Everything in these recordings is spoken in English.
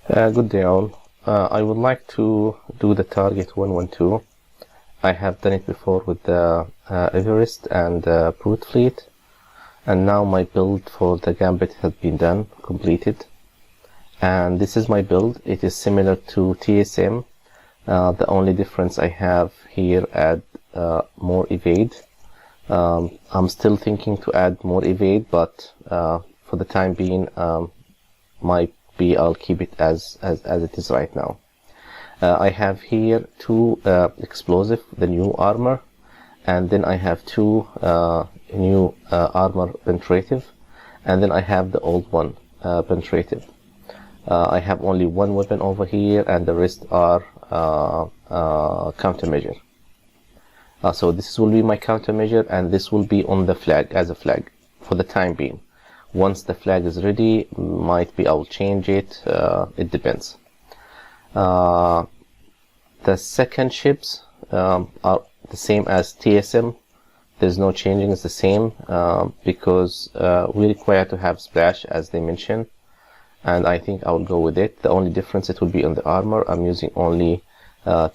Good day all. I would like to do the target 112. I have done it before with the Everest and Brute Fleet, and now my build for the Gambit has been done, completed. And this is my build. It is similar to TSM. The only difference I have here add more evade. I'm still thinking to add more evade, but for the time being, I'll keep it as it is right now. I have here two explosive, the new armor, and then I have two new armor penetrative, and then I have the old one penetrative. I have only one weapon over here, and the rest are countermeasure. So this will be my countermeasure, and this will be on the flag as a flag for the time being. Once the flag is ready, might be I'll change it. It depends. The second ships are the same as TSM. There's no changing. It's the same because we require to have splash, as they mentioned, and I think I will go with it. The only difference it will be on the armor. I'm using only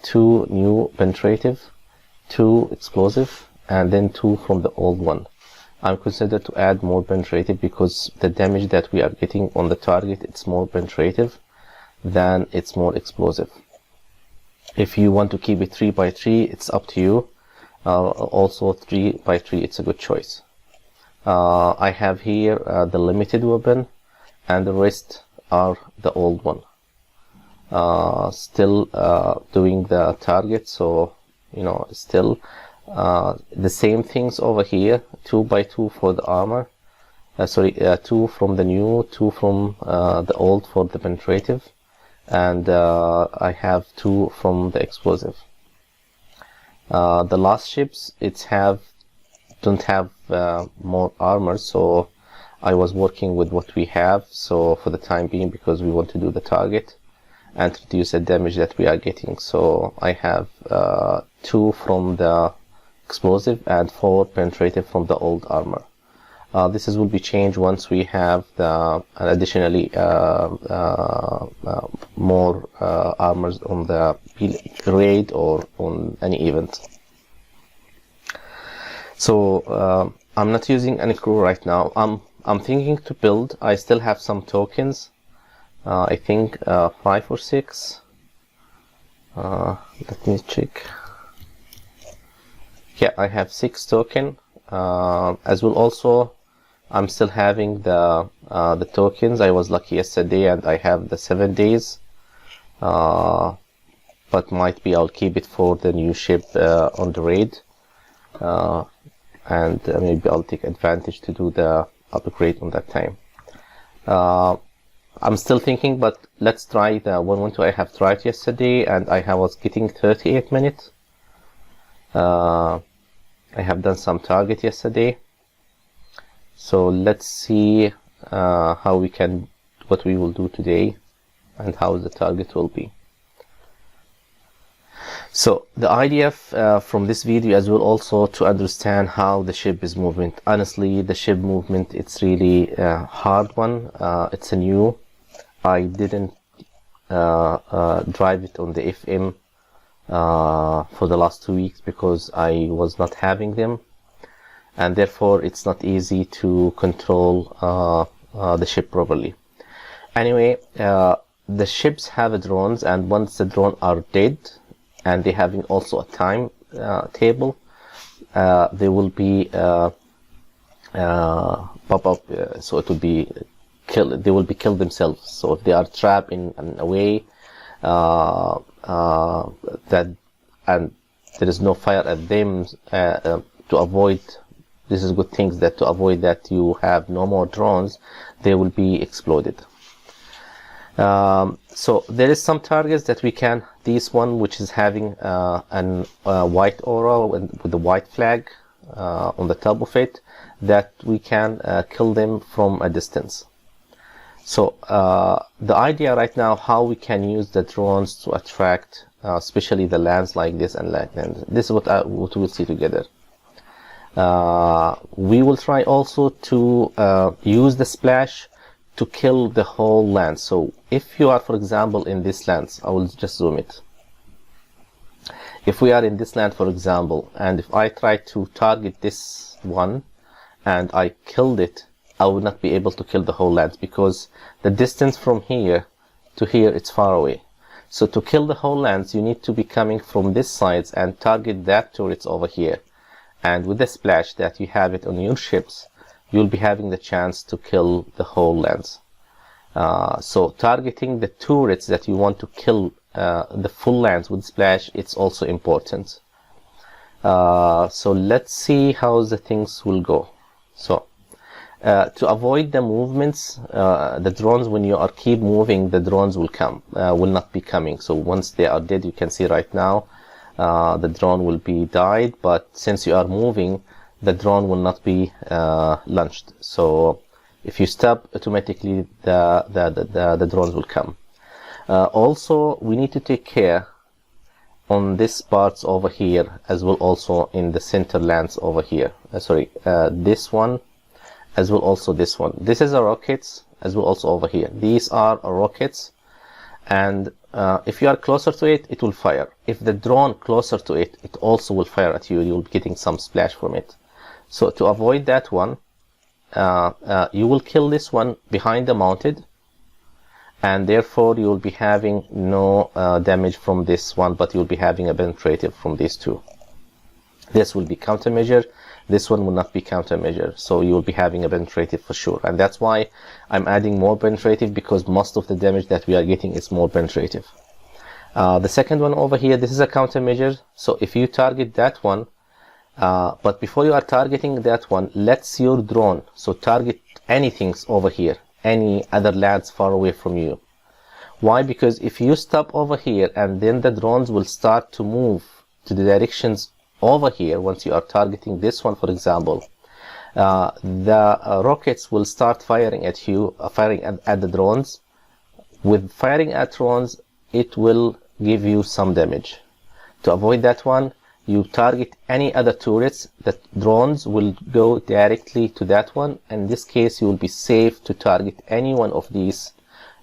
two new penetrative, two explosive, and then two from the old one. I'm considered to add more penetrative because the damage that we are getting on the target, it's more penetrative than it's more explosive. If you want to keep it 3x3, it's up to you. Also 3x3, it's a good choice. I have here the limited weapon, and the rest are the old one. Still doing the target, so still the same things over here. 2x2 for the armor, two from the new, two from the old for the penetrative, and I have two from the explosive. The last ships don't have more armor, so I was working with what we have. So for the time being, because we want to do the target and reduce the damage that we are getting, so I have two from the explosive and four penetrative from the old armor. This will be changed once we have the additionally more armors on the raid or on any event. So I'm not using any crew right now. I'm thinking to build. I still have some tokens. I think 5 or 6. Let me check. Yeah, I have 6 token. As well, also I'm still having the tokens. I was lucky yesterday, and I have the 7 days. But might be I'll keep it for the new ship on the raid, and maybe I'll take advantage to do the upgrade on that time. I'm still thinking, but let's try the 112. I have tried yesterday, and I was getting 38 minutes. I have done some target yesterday, so let's see what we will do today and how the target will be. So the idea from this video as well, also to understand how the ship is moving. Honestly, the ship movement, it's really a hard one. It's a new. I didn't drive it on the FM for the last 2 weeks because I was not having them, and therefore it's not easy to control the ship properly. Anyway, the ships have drones, and once the drones are dead, and they having also a time table, they will be pop up, so it will be killed. They will be killed themselves. So if they are trapped in a way that, and there is no fire at them, to avoid, this is good things, that to avoid that you have no more drones, they will be exploded. So there is some targets that we can, this one which is having an white aura with the white flag on the top of it, that we can kill them from a distance. So the idea right now, how we can use the drones to attract especially the lands like this and like that. This is what we'll see together. We will try also to use the splash to kill the whole land. So if you are, for example, in this land, I will just zoom it. If we are in this land, for example, and if I try to target this one and I killed it, I would not be able to kill the whole land because the distance from here to here, it's far away. So to kill the whole lands, you need to be coming from this side and target that turrets over here. And with the splash that you have it on your ships, you'll be having the chance to kill the whole lands. So targeting the turrets that you want to kill the full lands with splash, it's also important. So let's see how the things will go. So to avoid the movements, the drones, when you are keep moving, the drones will not be coming. So once they are dead, you can see right now the drone will be died, but since you are moving, the drone will not be launched. So if you stop, automatically the drones will come. Also, we need to take care on this parts over here as well, also in the center lands over here. This one as well, also this one. This is a rockets as well, also over here. These are rockets, and if you are closer to it, it will fire. If the drone closer to it, it also will fire at you. You'll be getting some splash from it. So to avoid that one, you will kill this one behind the mounted, and therefore you will be having no damage from this one, but you'll be having a penetrative from these two. This will be countermeasure. This one will not be countermeasure, so you will be having a penetrative for sure. And that's why I'm adding more penetrative, because most of the damage that we are getting is more penetrative. The second one over here, this is a countermeasure. So if you target that one, but before you are targeting that one, let's your drone so target anything over here, any other lands far away from you. Why? Because if you stop over here and then the drones will start to move to the directions over here, once you are targeting this one, for example, the rockets will start firing at you, firing at the drones. With firing at drones, it will give you some damage. To avoid that one, you target any other turrets, the drones will go directly to that one. In this case, you will be safe to target any one of these.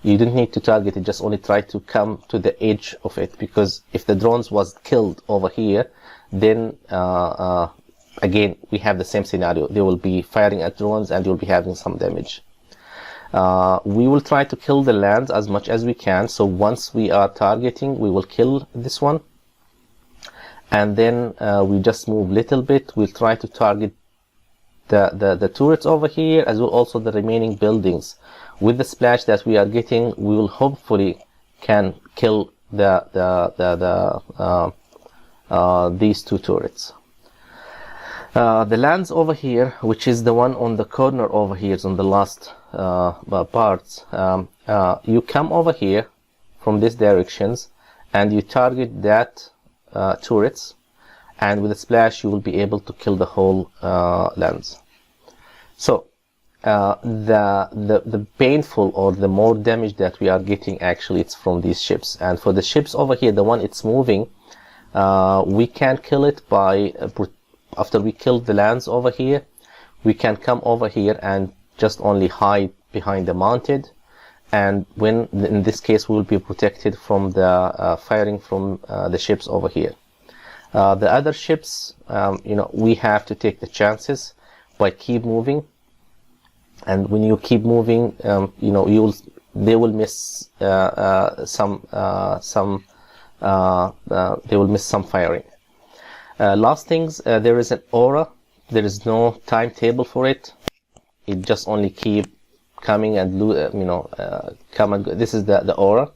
You don't need to target it, just only try to come to the edge of it, because if the drones was killed over here, then again we have the same scenario. They will be firing at drones and you'll be having some damage. We will try to kill the lands as much as we can. So once we are targeting, we will kill this one, and then we just move little bit. We'll try to target the turrets over here as well, also the remaining buildings. With the splash that we are getting, we will hopefully can kill these two turrets. The lands over here, which is the one on the corner over here, is on the last parts. You come over here from these directions and you target that turrets, and with a splash you will be able to kill the whole lands. So the painful or the more damage that we are getting, actually it's from these ships. And for the ships over here, the one it's moving, we can kill it by after we kill the lands over here, we can come over here and just only hide behind the mounted, and when in this case we will be protected from the firing from the ships over here. The other ships, we have to take the chances by keep moving, and when you keep moving, they will miss some they will miss some firing. Last things, there is an aura. There is no timetable for it. It just only keep coming and come and go. This is the aura,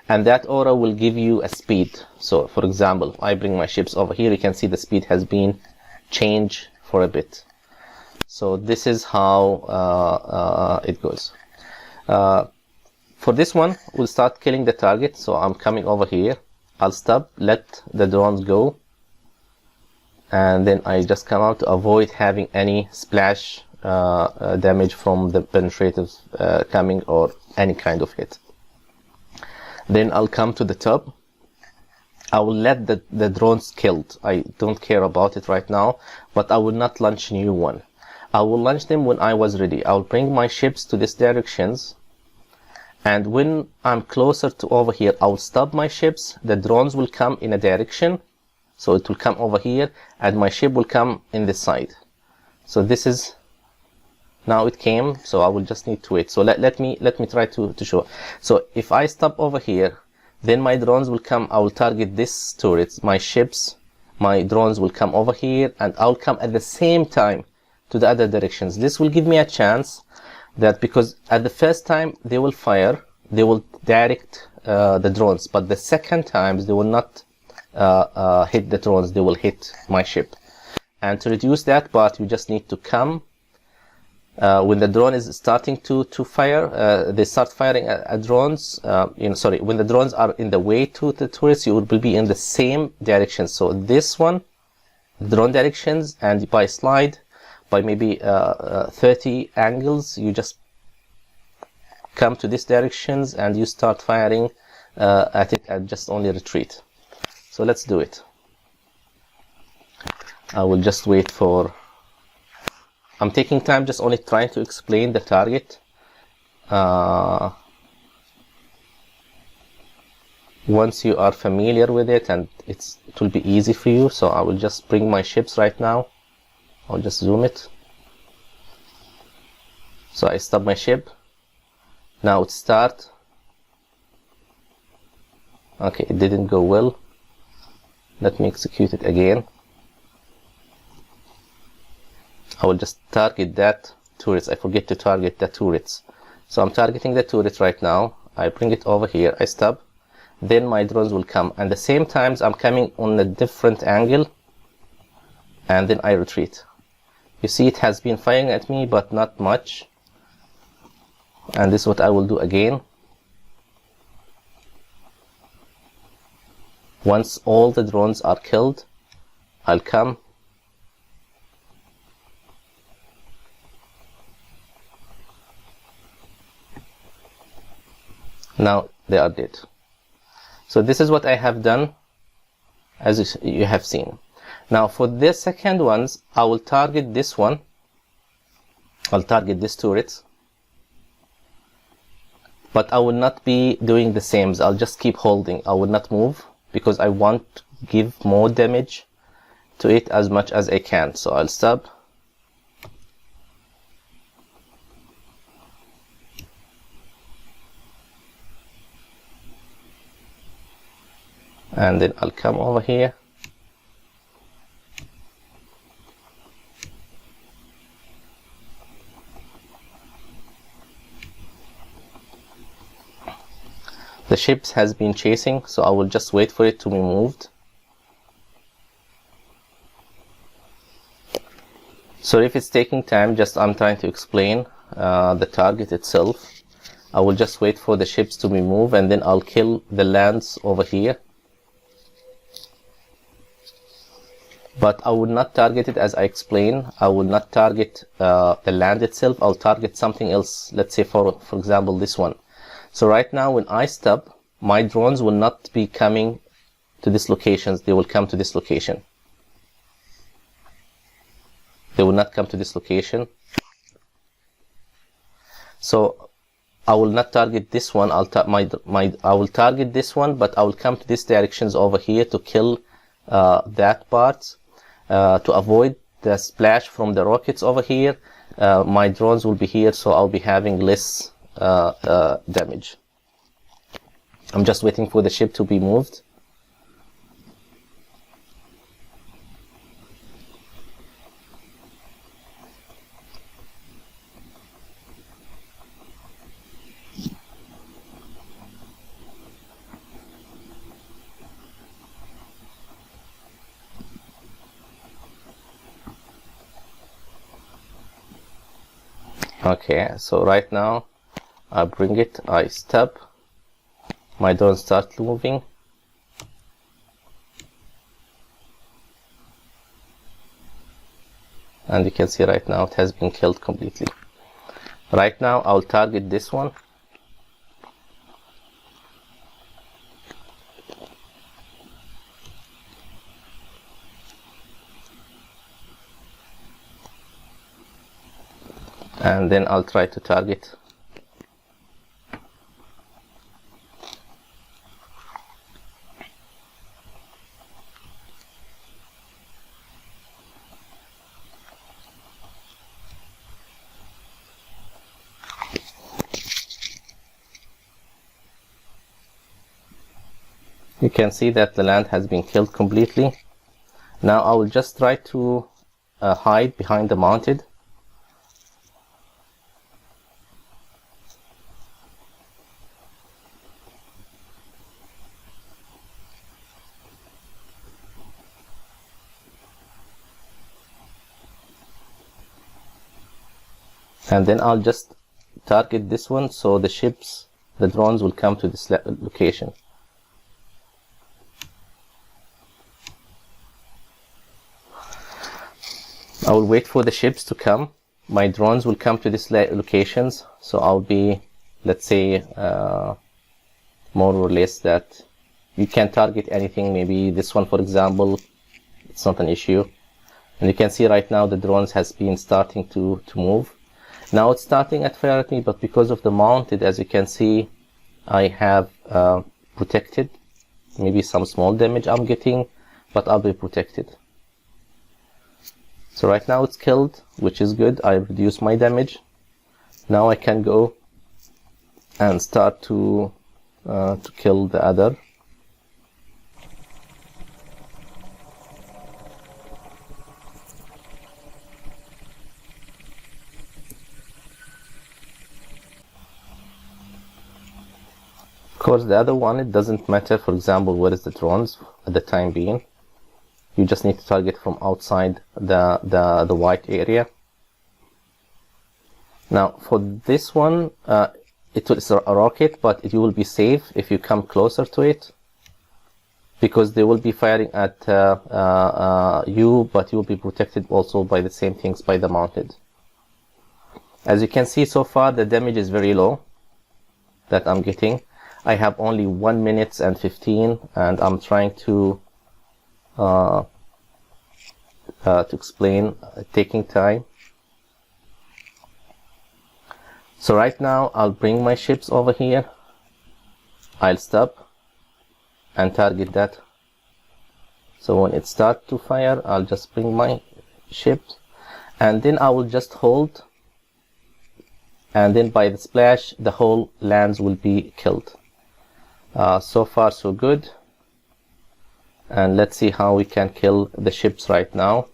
and that aura will give you a speed. So for example, if I bring my ships over here, you can see the speed has been changed for a bit. So this is how it goes. For this one, we'll start killing the target. So I'm coming over here, I'll stop, let the drones go, and then I just come out to avoid having any splash damage from the penetratives coming or any kind of hit. Then I'll come to the top. I will let the drones killed. I don't care about it right now, but I will not launch a new one. I will launch them when I was ready. I'll bring my ships to these directions, and when I'm closer to over here, I'll stop my ships. The drones will come in a direction, so it will come over here, and my ship will come in this side. So this is, now it came, so I will just need to wait. So let me try to show. So if I stop over here, then my drones will come. I will target this turret, my ships, my drones will come over here, and I'll come at the same time to the other directions. This will give me a chance that, because at the first time they will fire, they will direct the drones, but the second times they will not hit the drones, they will hit my ship. And to reduce that part, you just need to come when the drone is starting to fire. They start firing at drones. Sorry, when the drones are in the way to the turrets, you will be in the same direction. So this one, drone directions, and by slide, by maybe 30 angles, you just come to these directions and you start firing at it, and just only retreat. So let's do it. I will just wait for, I'm taking time, just only trying to explain the target. Once you are familiar with it, and it will be easy for you. So I will just bring my ships right now. I'll just zoom it. So I stop my ship. Now it start. Okay, it didn't go well. Let me execute it again. I will just target that turrets. I forget to target the turrets. So I'm targeting the turret right now. I bring it over here. I stop. Then my drones will come. And the same times I'm coming on a different angle. And then I retreat. You see it has been firing at me, but not much. And this is what I will do again. Once all the drones are killed, I'll come. Now they are dead. So this is what I have done, as you have seen. Now for the second ones, I will target this one. I'll target this turret. But I will not be doing the same. I'll just keep holding. I will not move, because I want to give more damage to it as much as I can. So I'll stop. And then I'll come over here. The ship has been chasing, so I will just wait for it to be moved. So if it's taking time, just I'm trying to explain the target itself. I will just wait for the ships to be moved, and then I'll kill the lands over here. But I will not target it as I explained. I will not target the land itself. I'll target something else. Let's say for example this one. So right now when I stop, my drones will not be coming to this location. They will come to this location. They will not come to this location. So I will not target this one. I will target this one, but I will come to these directions over here to kill that part. To avoid the splash from the rockets over here, my drones will be here, so I'll be having less damage. I'm just waiting for the ship to be moved. Okay, so right now I bring it, I stop, my drone starts moving. And you can see right now it has been killed completely. Right now I'll target this one. and then I'll try to target. You can see that the land has been killed completely. Now I will just try to hide behind the mounted. And then I'll just target this one, so the ships, the drones will come to this location. I will wait for the ships to come. My drones will come to these locations, so I'll be, let's say, more or less that you can target anything. Maybe this one, for example, it's not an issue. And you can see right now the drones has been starting to move. Now it's starting at fire at me, but because of the mounted, as you can see, I have protected. Maybe some small damage I'm getting, but I'll be protected. So right now it's killed, which is good. I reduced my damage. Now I can go and start to kill the other. Of course, the other one, it doesn't matter, for example, where is the drones at the time being. You just need to target from outside the white area. Now, for this one, it's a rocket, but you will be safe if you come closer to it, because they will be firing at you, but you will be protected also by the same things, by the mounted. As you can see, so far the damage is very low that I'm getting. I have only 1 minute and 15, and I'm trying to explain, taking time. So right now I'll bring my ships over here. I'll stop and target that. So when it starts to fire, I'll just bring my ships, and then I will just hold, and then by the splash the whole lands will be killed. So far so good. And let's see how we can kill the ships right now.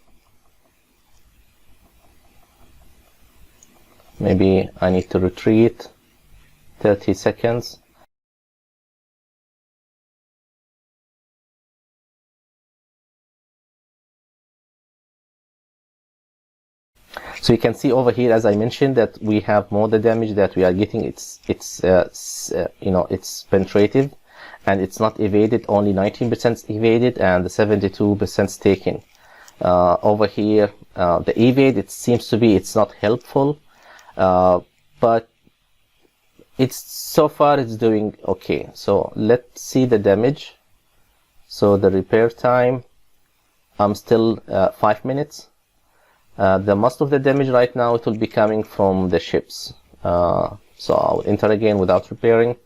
Maybe I need to retreat 30 seconds. So you can see over here, as I mentioned, that we have more the damage that we are getting. It's penetrative, and it's not evaded. Only 19% evaded, and the 72% taken. Over here, the evade, it seems to be, it's not helpful, but it's so far it's doing okay. So let's see the damage. So the repair time, I'm still 5 minutes. The most of the damage right now, it will be coming from the ships. So I'll enter again without repairing,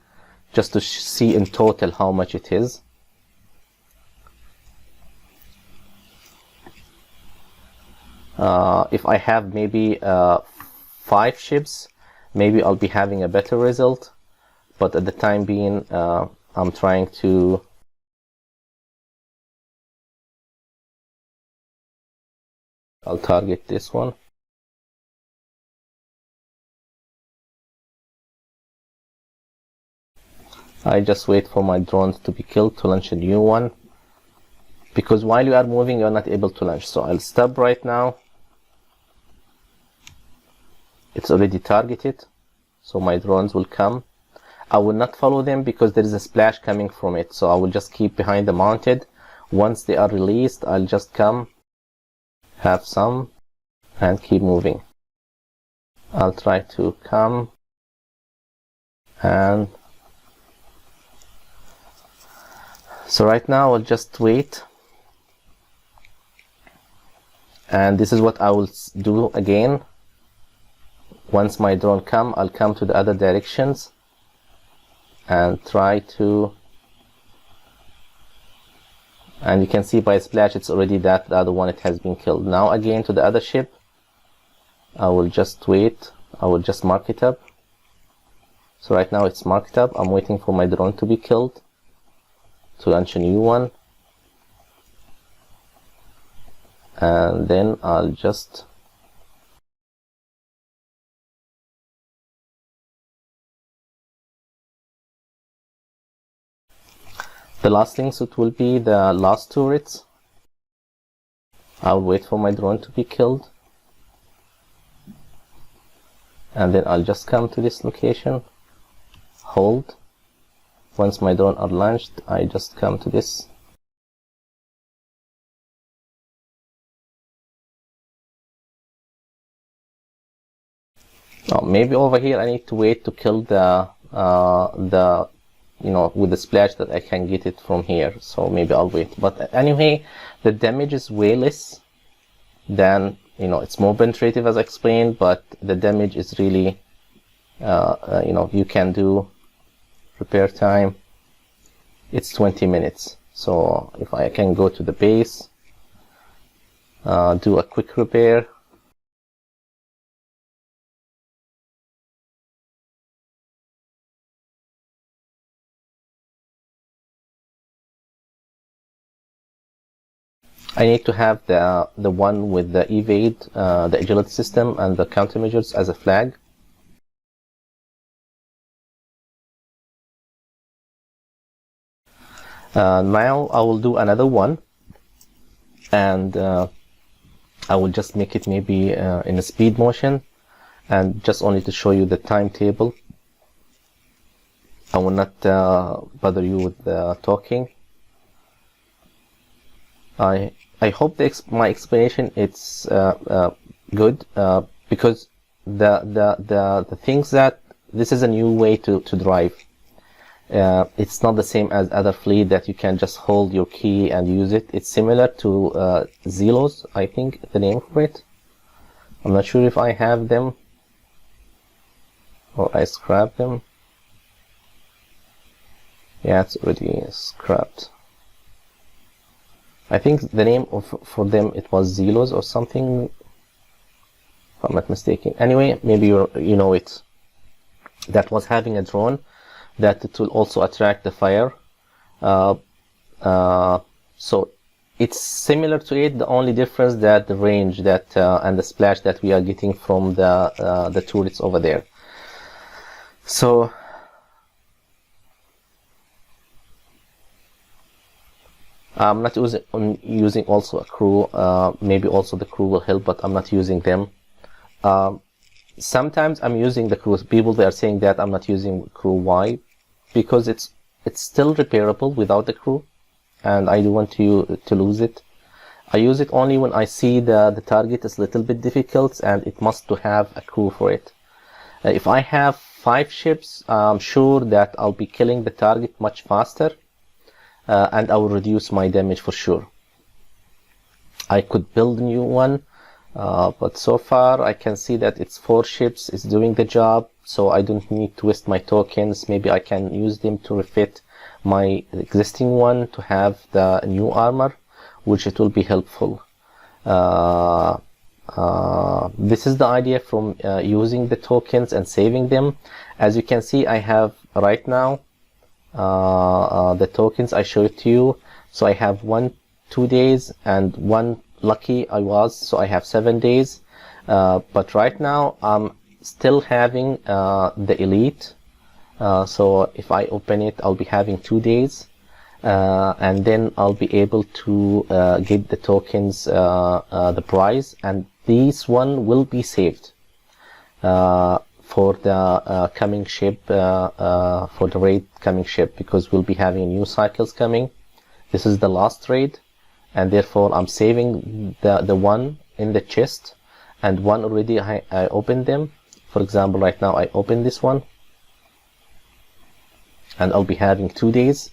just to see in total how much it is. If I have maybe 5 ships, maybe I'll be having a better result. But at the time being, I'm trying to I'll target this one. I just wait for my drones to be killed to launch a new one, because while you are moving, you're not able to launch. So I'll stop right now. It's already targeted, so my drones will come. I will not follow them because there is a splash coming from it, so I will just keep behind the mounted. Once they are released, I'll just come, have some, and keep moving. I'll try to come, and so right now I'll just wait, and this is what I will do again. Once my drone I'll come to the other directions and try to, and you can see by splash it's already that the other one, it has been killed. Now again to the other ship, I will just wait, I will just mark it up. So right now it's marked up. I'm waiting for my drone to be killed to launch a new one, and then I'll just the last links, it will be the last turrets. I'll wait for my drone to be killed, and then I'll just come to this location, hold. Once my drone are launched, I just come to this. Oh, maybe over here I need to wait to kill the with the splash that I can get it from here. So maybe I'll wait. But anyway, the damage is way less than, it's more penetrative as I explained, but the damage is really, you can do repair time. It's 20 minutes. So if I can go to the base, do a quick repair. I need to have the one with the evade, the agility system, and the countermeasures as a flag. Now I will do another one, and I will just make it maybe in a speed motion, and just only to show you the timetable. I will not bother you with talking. I hope my explanation it's good, because the things that this is a new way to drive. It's not the same as other fleet that you can just hold your key and use it. It's similar to Zelos, I think the name for it. I'm not sure if I have them or I scrapped them. Yeah, it's already scrapped. I think the name for them, it was Zelos or something, if I'm not mistaken. Anyway, maybe you know it. That was having a drone that it will also attract the fire. So it's similar to it. The only difference that the range that and the splash that we are getting from the turrets over there. So I'm not using also a crew. Maybe also the crew will help, but I'm not using them. Sometimes I'm using the crew. People, they are saying that I'm not using crew. Why? Because it's still repairable without the crew, and I don't want to lose it. I use it only when I see the target is a little bit difficult and it must to have a crew for it. If I have 5 ships, I'm sure that I'll be killing the target much faster. And I will reduce my damage for sure. I could build a new one, but so far I can see that it's 4 ships, it's doing the job, so I don't need to waste my tokens. Maybe I can use them to refit my existing one to have the new armor, which it will be helpful. This is the idea from using the tokens and saving them. As you can see, I have right now the tokens I showed to you. So I have 2 days and 1 lucky I was, so I have 7 days. But right now I'm still having the elite. So if I open it, I'll be having 2 days, and then I'll be able to get the tokens, the prize, and this one will be saved for the coming ship, for the raid coming ship, because we'll be having new cycles coming. This is the last raid, and therefore I'm saving the one in the chest, and one already I opened them. For example, right now I opened this one, and I'll be having 2 days.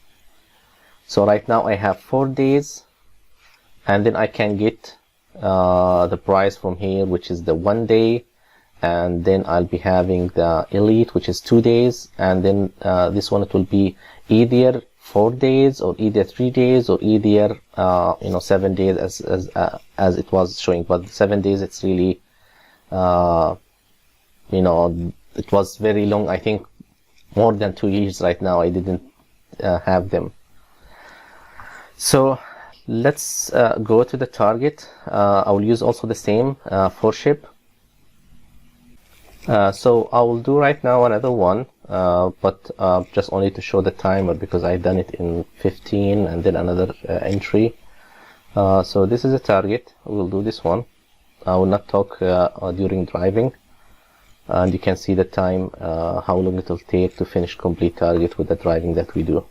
So right now I have 4 days, and then I can get the prize from here, which is the 1 day and then I'll be having the elite, which is 2 days, and then this one, it will be either 4 days or either 3 days or either 7 days as it was showing. But 7 days, it's really it was very long. I think more than 2 years right now I didn't have them. So let's go to the target. I will use also the same for ship. So I will do right now another one, but just only to show the timer, because I've done it in 15 and then another entry. So this is a target. We'll do this one. I will not talk during driving, and you can see the time, how long it will take to finish complete target with the driving that we do.